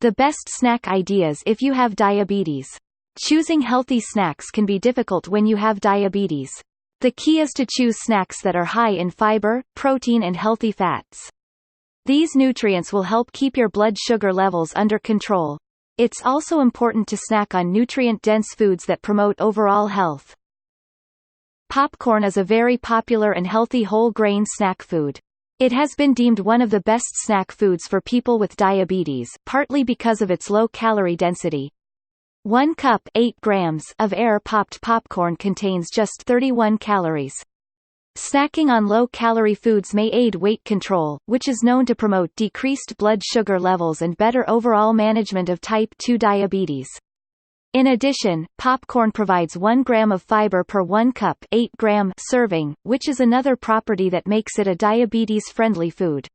The best snack ideas if you have diabetes. Choosing healthy snacks can be difficult when you have diabetes. The key is to choose snacks that are high in fiber, protein and healthy fats. These nutrients will help keep your blood sugar levels under control. It's also important to snack on nutrient-dense foods that promote overall health. Popcorn is a very popular and healthy whole-grain snack food. It has been deemed one of the best snack foods for people with diabetes, partly because of its low calorie density. 1 cup 8 grams of air-popped popcorn contains just 31 calories. Snacking on low-calorie foods may aid weight control, which is known to promote decreased blood sugar levels and better overall management of type 2 diabetes. In addition, popcorn provides 1 gram of fiber per 1 cup 8-gram serving, which is another property that makes it a diabetes-friendly food.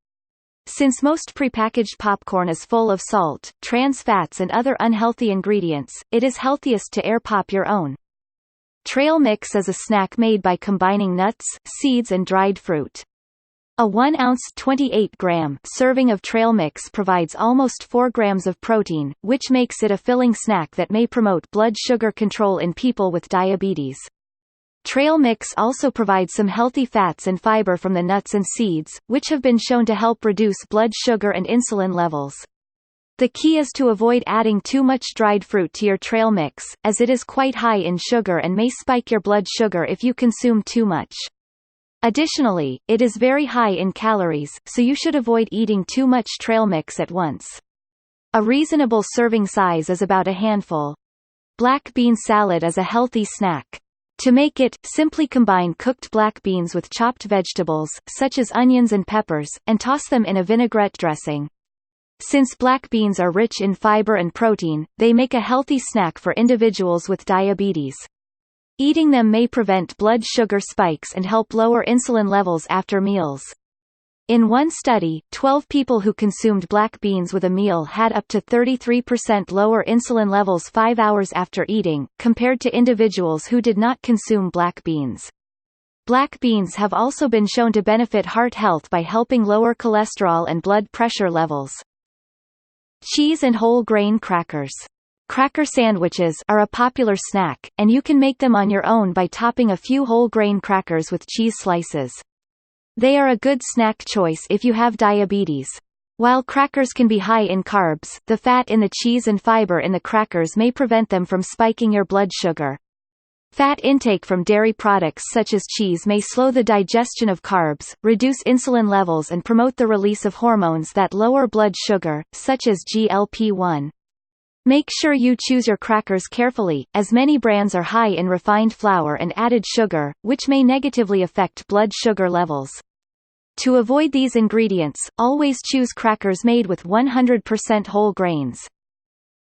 Since most prepackaged popcorn is full of salt, trans fats and other unhealthy ingredients, it is healthiest to air pop your own. Trail mix is a snack made by combining nuts, seeds and dried fruit. A 1-ounce 28-gram serving of trail mix provides almost 4 grams of protein, which makes it a filling snack that may promote blood sugar control in people with diabetes. Trail mix also provides some healthy fats and fiber from the nuts and seeds, which have been shown to help reduce blood sugar and insulin levels. The key is to avoid adding too much dried fruit to your trail mix, as it is quite high in sugar and may spike your blood sugar if you consume too much. Additionally, it is very high in calories, so you should avoid eating too much trail mix at once. A reasonable serving size is about a handful. Black bean salad is a healthy snack. To make it, simply combine cooked black beans with chopped vegetables, such as onions and peppers, and toss them in a vinaigrette dressing. Since black beans are rich in fiber and protein, they make a healthy snack for individuals with diabetes. Eating them may prevent blood sugar spikes and help lower insulin levels after meals. In one study, 12 people who consumed black beans with a meal had up to 33% lower insulin levels 5 hours after eating, compared to individuals who did not consume black beans. Black beans have also been shown to benefit heart health by helping lower cholesterol and blood pressure levels. Cheese and whole grain crackers. Cracker sandwiches are a popular snack, and you can make them on your own by topping a few whole grain crackers with cheese slices. They are a good snack choice if you have diabetes. While crackers can be high in carbs, the fat in the cheese and fiber in the crackers may prevent them from spiking your blood sugar. Fat intake from dairy products such as cheese may slow the digestion of carbs, reduce insulin levels and promote the release of hormones that lower blood sugar, such as GLP-1. Make sure you choose your crackers carefully, as many brands are high in refined flour and added sugar, which may negatively affect blood sugar levels. To avoid these ingredients, always choose crackers made with 100% whole grains.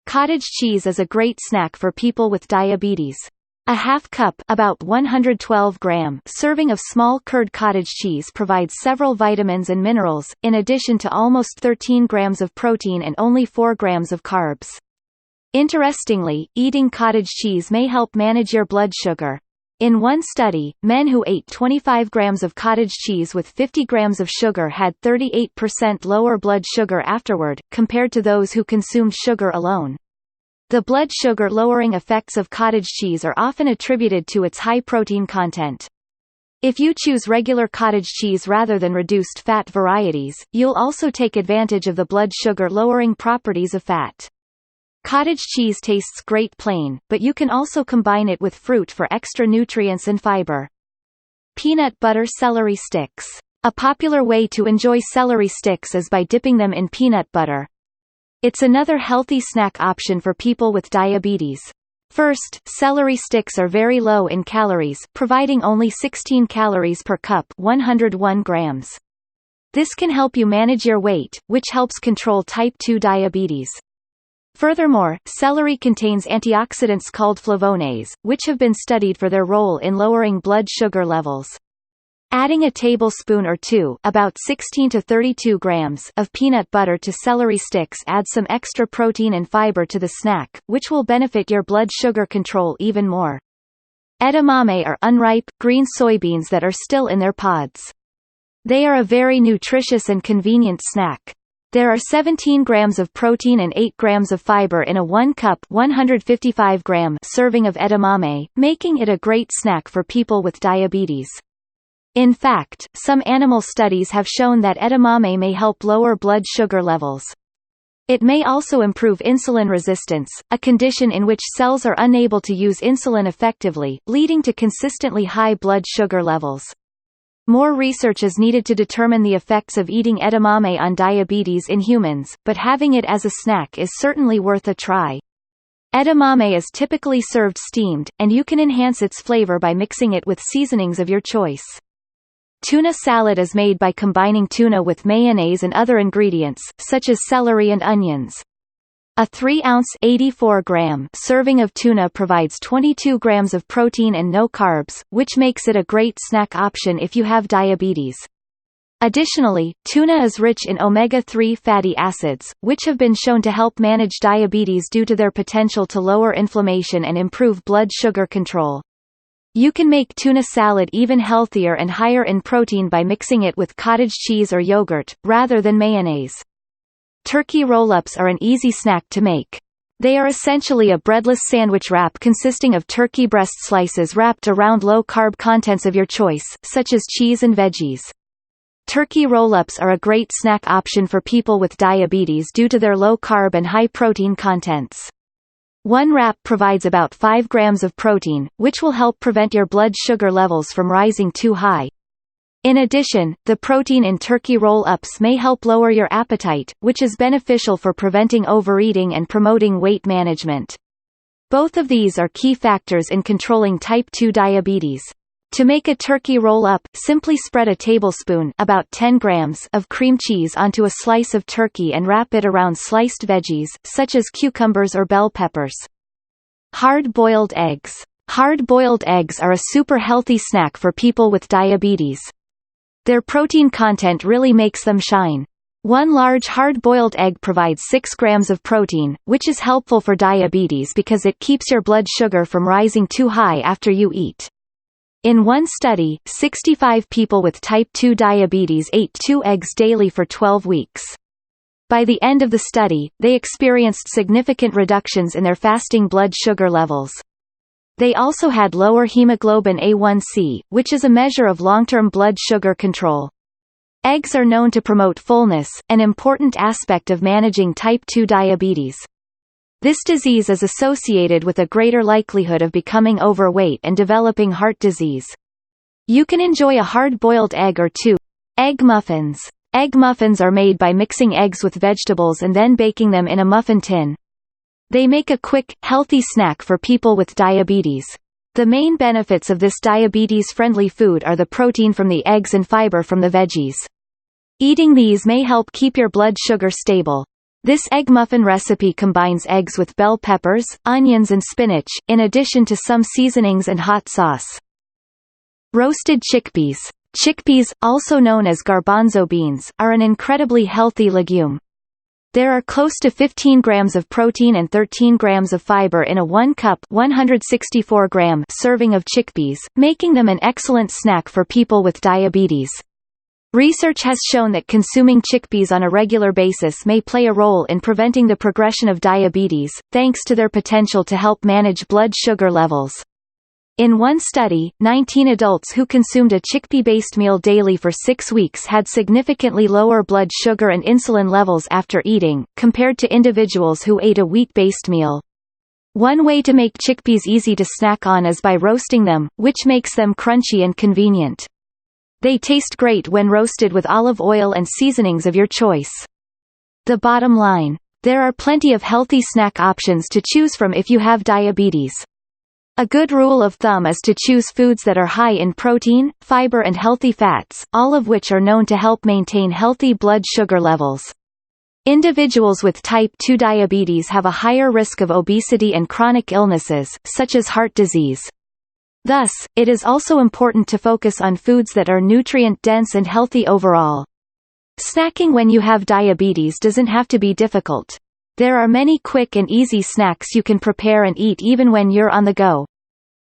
Cottage cheese is a great snack for people with diabetes. A half cup, about 112 gram, serving of small curd cottage cheese provides several vitamins and minerals, in addition to almost 13 grams of protein and only 4 grams of carbs. Interestingly, eating cottage cheese may help manage your blood sugar. In one study, men who ate 25 grams of cottage cheese with 50 grams of sugar had 38% lower blood sugar afterward, compared to those who consumed sugar alone. The blood sugar-lowering effects of cottage cheese are often attributed to its high protein content. If you choose regular cottage cheese rather than reduced fat varieties, you'll also take advantage of the blood sugar-lowering properties of fat. Cottage cheese tastes great plain, but you can also combine it with fruit for extra nutrients and fiber. Peanut butter celery sticks. A popular way to enjoy celery sticks is by dipping them in peanut butter. It's another healthy snack option for people with diabetes. First, celery sticks are very low in calories, providing only 16 calories per cup, 101 grams. This can help you manage your weight, which helps control type 2 diabetes. Furthermore, celery contains antioxidants called flavonoids, which have been studied for their role in lowering blood sugar levels. Adding a tablespoon or two, about 16 to 32 grams, of peanut butter to celery sticks adds some extra protein and fiber to the snack, which will benefit your blood sugar control even more. Edamame are unripe, green soybeans that are still in their pods. They are a very nutritious and convenient snack. There are 17 grams of protein and 8 grams of fiber in a 1 cup 155-gram serving of edamame, making it a great snack for people with diabetes. In fact, some animal studies have shown that edamame may help lower blood sugar levels. It may also improve insulin resistance, a condition in which cells are unable to use insulin effectively, leading to consistently high blood sugar levels. More research is needed to determine the effects of eating edamame on diabetes in humans, but having it as a snack is certainly worth a try. Edamame is typically served steamed, and you can enhance its flavor by mixing it with seasonings of your choice. Tuna salad is made by combining tuna with mayonnaise and other ingredients, such as celery and onions. A 3-ounce 84-gram serving of tuna provides 22 grams of protein and no carbs, which makes it a great snack option if you have diabetes. Additionally, tuna is rich in omega-3 fatty acids, which have been shown to help manage diabetes due to their potential to lower inflammation and improve blood sugar control. You can make tuna salad even healthier and higher in protein by mixing it with cottage cheese or yogurt, rather than mayonnaise. Turkey roll-ups are an easy snack to make. They are essentially a breadless sandwich wrap consisting of turkey breast slices wrapped around low-carb contents of your choice, such as cheese and veggies. Turkey roll-ups are a great snack option for people with diabetes due to their low-carb and high-protein contents. One wrap provides about 5 grams of protein, which will help prevent your blood sugar levels from rising too high. In addition, the protein in turkey roll-ups may help lower your appetite, which is beneficial for preventing overeating and promoting weight management. Both of these are key factors in controlling type 2 diabetes. To make a turkey roll-up, simply spread a tablespoon about 10 grams of cream cheese onto a slice of turkey and wrap it around sliced veggies, such as cucumbers or bell peppers. Hard-boiled eggs. Hard-boiled eggs are a super healthy snack for people with diabetes. Their protein content really makes them shine. One large hard-boiled egg provides 6 grams of protein, which is helpful for diabetes because it keeps your blood sugar from rising too high after you eat. In one study, 65 people with type 2 diabetes ate 2 eggs daily for 12 weeks. By the end of the study, they experienced significant reductions in their fasting blood sugar levels. They also had lower hemoglobin A1c, which is a measure of long-term blood sugar control. Eggs are known to promote fullness, an important aspect of managing type 2 diabetes. This disease is associated with a greater likelihood of becoming overweight and developing heart disease. You can enjoy a hard-boiled egg or two. Egg muffins. Egg muffins are made by mixing eggs with vegetables and then baking them in a muffin tin. They make a quick, healthy snack for people with diabetes. The main benefits of this diabetes-friendly food are the protein from the eggs and fiber from the veggies. Eating these may help keep your blood sugar stable. This egg muffin recipe combines eggs with bell peppers, onions and spinach, in addition to some seasonings and hot sauce. Roasted chickpeas. Chickpeas, also known as garbanzo beans, are an incredibly healthy legume. There are close to 15 grams of protein and 13 grams of fiber in a 1 cup 164-gram serving of chickpeas, making them an excellent snack for people with diabetes. Research has shown that consuming chickpeas on a regular basis may play a role in preventing the progression of diabetes, thanks to their potential to help manage blood sugar levels. In one study, 19 adults who consumed a chickpea-based meal daily for 6 weeks had significantly lower blood sugar and insulin levels after eating, compared to individuals who ate a wheat-based meal. One way to make chickpeas easy to snack on is by roasting them, which makes them crunchy and convenient. They taste great when roasted with olive oil and seasonings of your choice. The bottom line: there are plenty of healthy snack options to choose from if you have diabetes. A good rule of thumb is to choose foods that are high in protein, fiber and healthy fats, all of which are known to help maintain healthy blood sugar levels. Individuals with type 2 diabetes have a higher risk of obesity and chronic illnesses, such as heart disease. Thus, it is also important to focus on foods that are nutrient-dense and healthy overall. Snacking when you have diabetes doesn't have to be difficult. There are many quick and easy snacks you can prepare and eat even when you're on the go.